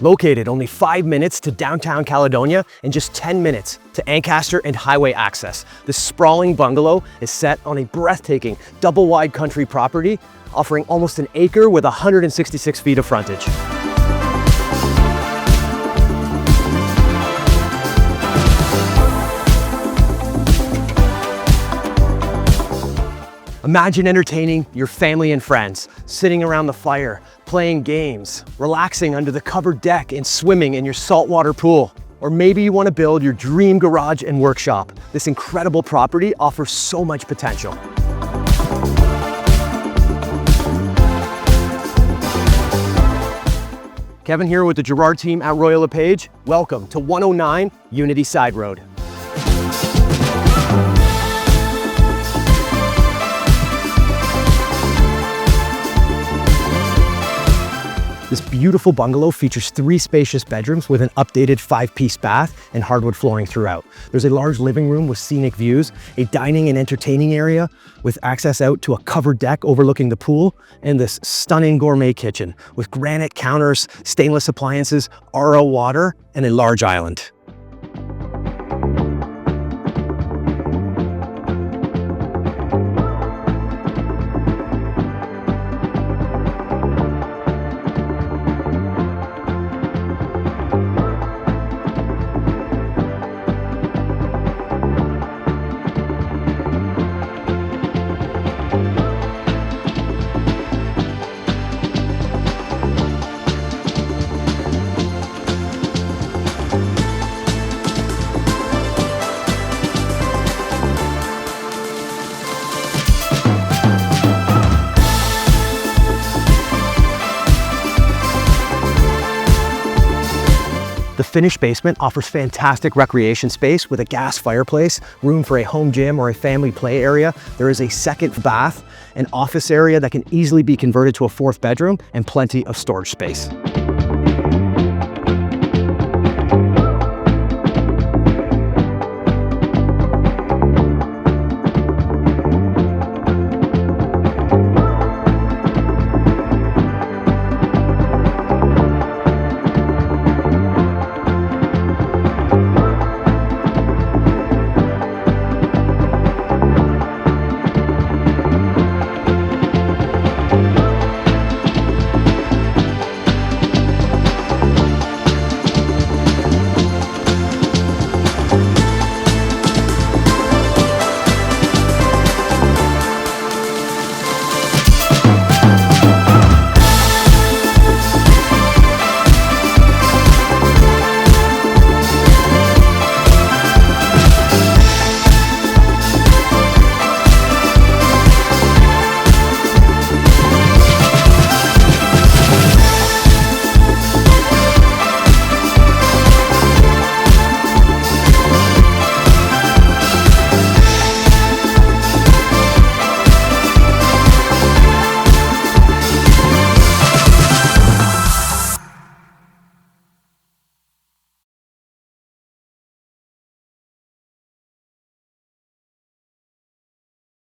Located only 5 minutes to downtown Caledonia and just 10 minutes to Ancaster and highway access, this sprawling bungalow is set on a breathtaking double-wide country property, offering almost an acre with 166 feet of frontage. Imagine entertaining your family and friends, sitting around the fire, playing games, relaxing under the covered deck and swimming in your saltwater pool. Or maybe you want to build your dream garage and workshop. This incredible property offers so much potential. Kevin here with the Gerard team at Royal LePage. Welcome to 109 Unity Side Road. This beautiful bungalow features 3 spacious bedrooms with an updated 5-piece bath and hardwood flooring throughout. There's a large living room with scenic views, a dining and entertaining area with access out to a covered deck overlooking the pool, and this stunning gourmet kitchen with granite counters, stainless appliances, RO water, and a large island. The finished basement offers fantastic recreation space with a gas fireplace, room for a home gym or a family play area. There is a second bath, an office area that can easily be converted to a 4th bedroom, and plenty of storage space.